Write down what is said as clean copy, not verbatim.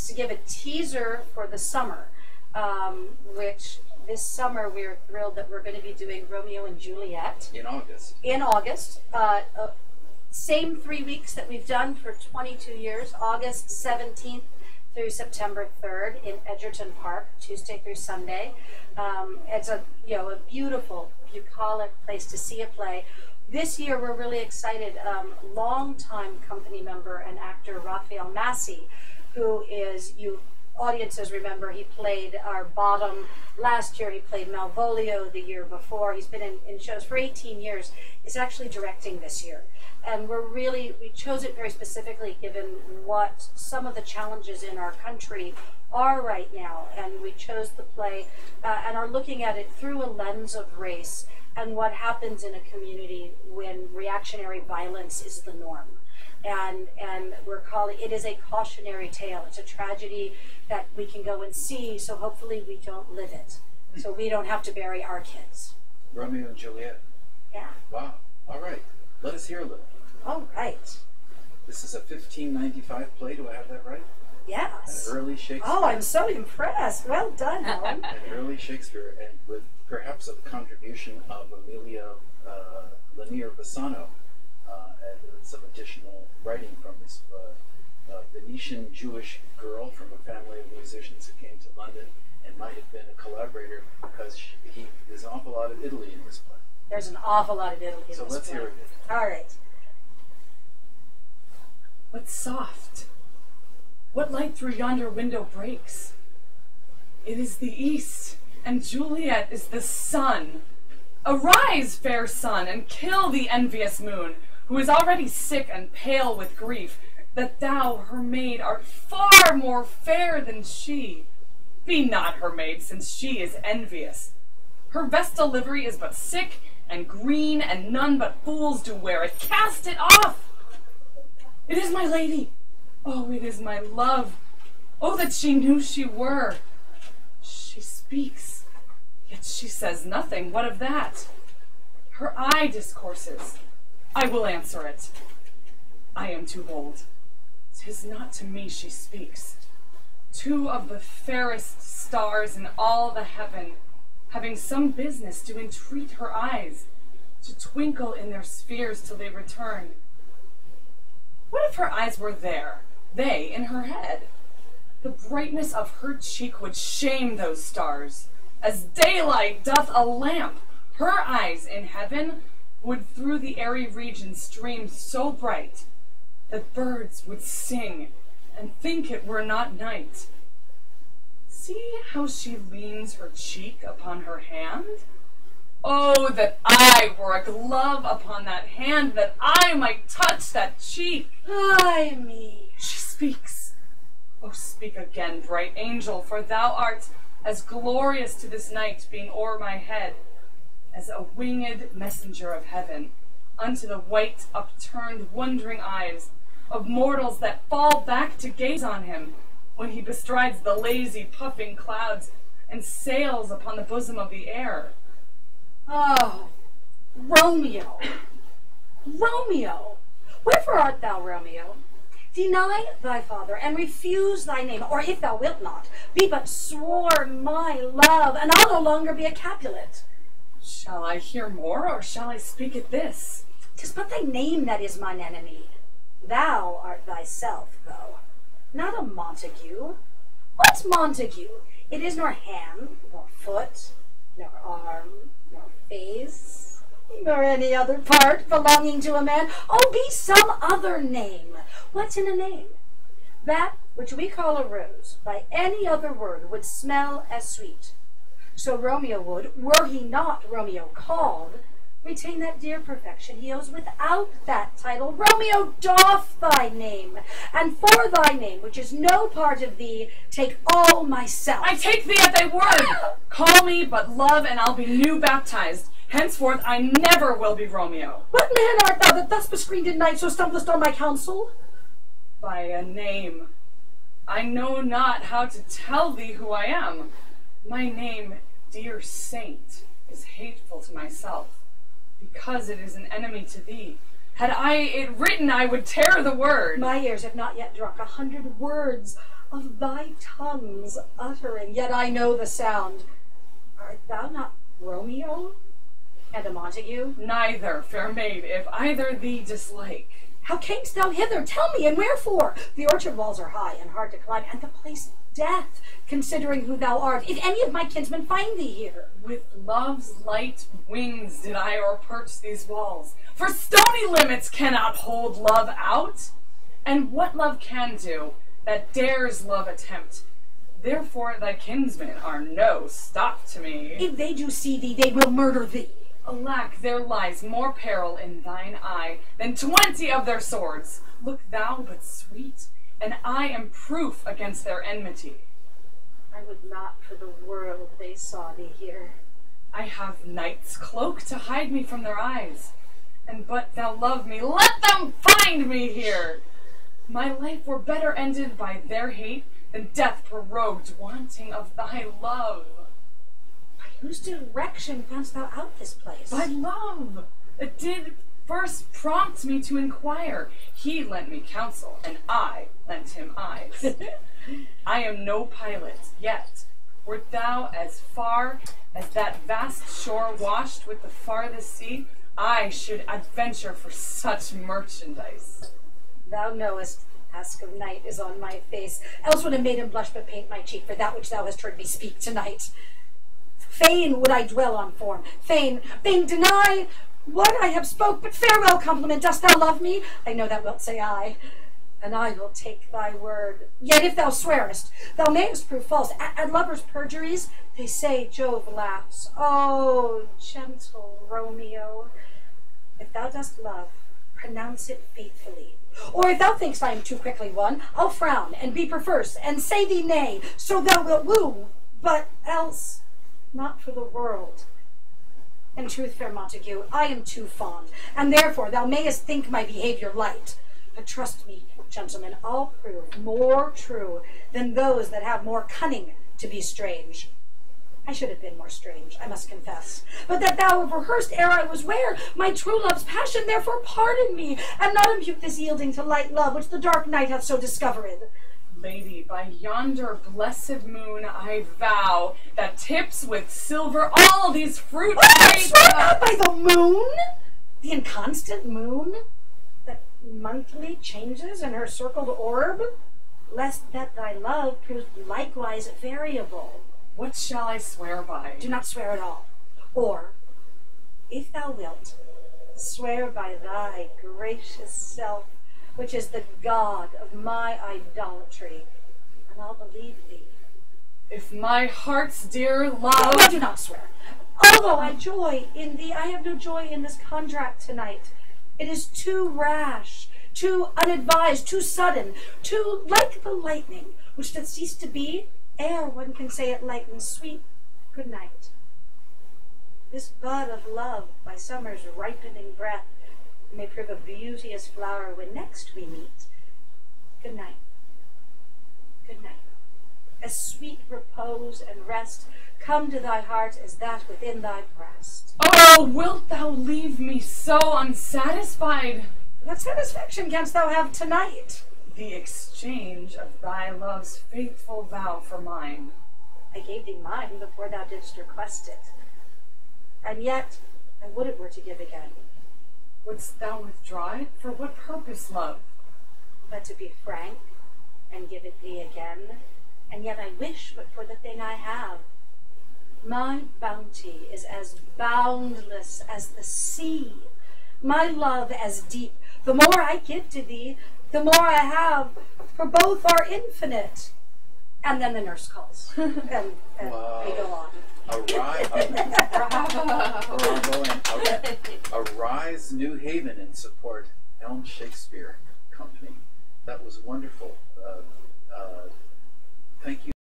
to give a teaser for the summer, which this summer we're thrilled that we're going to be doing Romeo and Juliet. In August. In August. Same 3 weeks that we've done for 22 years, August 17th through September 3rd in Edgerton Park, Tuesday through Sunday. It's a beautiful, bucolic place to see a play. This year we're really excited. Longtime company member and actor Raphael Massey, who is, you audiences remember, he played our bottom last year, he played Malvolio the year before, he's been in shows for 18 years, is actually directing this year. And we chose it very specifically given what some of the challenges in our country are right now. And we chose the play and are looking at it through a lens of race and what happens in a community when reactionary violence is the norm. And we're calling it is a cautionary tale. It's a tragedy that we can go and see, so hopefully we don't live it. So we don't have to bury our kids. Romeo and Juliet. Yeah. Wow. All right. Let us hear a little. All right. This is a 1595 play. Do I have that right? Yes. An early Shakespeare. Oh, I'm so impressed. Well done, Helen. An early Shakespeare, and with perhaps a contribution of Amelia Lanier Bassano, and some additional writing from this Venetian Jewish girl from a family of musicians who came to London and might have been a collaborator because there's an awful lot of Italy in this play. There's an awful lot of Italy in this play. So let's hear it. All right. What soft? What light through yonder window breaks? It is the east, and Juliet is the sun. Arise, fair sun, and kill the envious moon, who is already sick and pale with grief, that thou, her maid, art far more fair than she. Be not her maid, since she is envious. Her vestal livery is but sick and green, and none but fools do wear it. Cast it off! It is my lady. Oh, it is my love. Oh, that she knew she were. She speaks, yet she says nothing. What of that? Her eye discourses. I will answer it. I am too bold. 'Tis not to me she speaks. Two of the fairest stars in all the heaven, having some business, to entreat her eyes, to twinkle in their spheres till they return. What if her eyes were there, they in her head? The brightness of her cheek would shame those stars, as daylight doth a lamp. Her eyes in heaven would through the airy region stream so bright that birds would sing and think it were not night. See how she leans her cheek upon her hand? Oh, that I were a glove upon that hand, that I might touch that cheek. Ay me. She speaks. Oh, speak again, bright angel, for thou art as glorious to this night, being o'er my head, as a winged messenger of heaven, unto the white, upturned, wondering eyes of mortals that fall back to gaze on him, when he bestrides the lazy, puffing clouds and sails upon the bosom of the air. Oh, Romeo, Romeo, wherefore art thou, Romeo? Deny thy father, and refuse thy name, or if thou wilt not, be but sworn my love, and I'll no longer be a Capulet. Shall I hear more, or shall I speak at this? 'Tis but thy name that is mine enemy. Thou art thyself, though, not a Montague. What's Montague? It is nor hand, nor foot, nor arm, nor face, nor any other part belonging to a man. Oh, be some other name. What's in a name? That which we call a rose, by any other word, would smell as sweet. So Romeo would, were he not Romeo called, retain that dear perfection he owes without that title. Romeo, doff thy name, and for thy name, which is no part of thee, take all myself. I take thee at thy word. Call me but love, and I'll be new baptized. Henceforth I never will be Romeo. What man art thou that thus bescreened in night so stumblest on my counsel? By a name. I know not how to tell thee who I am. My name, dear saint, is hateful to myself, because it is an enemy to thee. Had I it written, I would tear the word. My ears have not yet drunk 100 words of thy tongue's uttering, yet I know the sound. Art thou not Romeo and a Montague? Neither, fair maid, if either thee dislike. How camest thou hither? Tell me, and wherefore? The orchard walls are high and hard to climb, and the place death, considering who thou art, if any of my kinsmen find thee here. With love's light wings did I o'erperch these walls, for stony limits cannot hold love out. And what love can do, that dares love attempt, therefore thy kinsmen are no stop to me. If they do see thee, they will murder thee. Alack, there lies more peril in thine eye than 20 of their swords. Look thou but sweet, and I am proof against their enmity. I would not for the world they saw thee here. I have night's cloak to hide me from their eyes, and but thou love me, let them find me here. My life were better ended by their hate than death prorogued wanting of thy love. By whose direction foundst thou out this place? By love! It did first prompt me to inquire. He lent me counsel, and I lent him eyes. I am no pilot, yet wert thou as far as that vast shore washed with the farthest sea, I should adventure for such merchandise. Thou knowest, ask of night is on my face, else would a maiden blush but paint my cheek for that which thou hast heard me speak tonight. Fain would I dwell on form, fain deny what I have spoke, but farewell compliment, dost thou love me? I know thou wilt say aye, and I will take thy word. Yet if thou swearest, thou mayest prove false. At lovers' perjuries, they say Jove laughs. Oh, gentle Romeo, if thou dost love, pronounce it faithfully. Or if thou thinkst I am too quickly won, I'll frown and be perverse and say thee nay, so thou wilt woo, but else not for the world. In truth, fair Montague, I am too fond, and therefore thou mayest think my behavior light. But trust me, gentlemen, I'll prove more true than those that have more cunning to be strange. I should have been more strange, I must confess. But that thou have rehearsed ere I was ware my true love's passion, therefore pardon me, and not impute this yielding to light love, which the dark night hath so discovered. Lady, by yonder blessed moon I vow that tips with silver all these fruit. Swear not by the moon, the inconstant moon, that monthly changes in her circled orb, lest that thy love proves likewise variable. What shall I swear by? Do not swear at all. Or, if thou wilt, swear by thy gracious self, which is the God of my idolatry, and I'll believe thee. If my heart's dear love... I do not swear. Although I joy in thee, I have no joy in this contract tonight. It is too rash, too unadvised, too sudden, too like the lightning, which doth cease to be ere one can say it light and sweet, good night. This bud of love, by summer's ripening breath, may prove a beauteous flower when next we meet. Good night. Good night. As sweet repose and rest come to thy heart as that within thy breast. Oh, wilt thou leave me so unsatisfied? What satisfaction canst thou have tonight? The exchange of thy love's faithful vow for mine. I gave thee mine before thou didst request it. And yet, I would it were to give again. Wouldst thou withdraw it? For what purpose, love? But to be frank, and give it thee again. And yet I wish but for the thing I have. My bounty is as boundless as the sea. My love as deep. The more I give to thee, the more I have, for both are infinite. And then the nurse calls, and Wow. we go on. Arise New Haven in support Elm Shakespeare Company. That was wonderful. Thank you.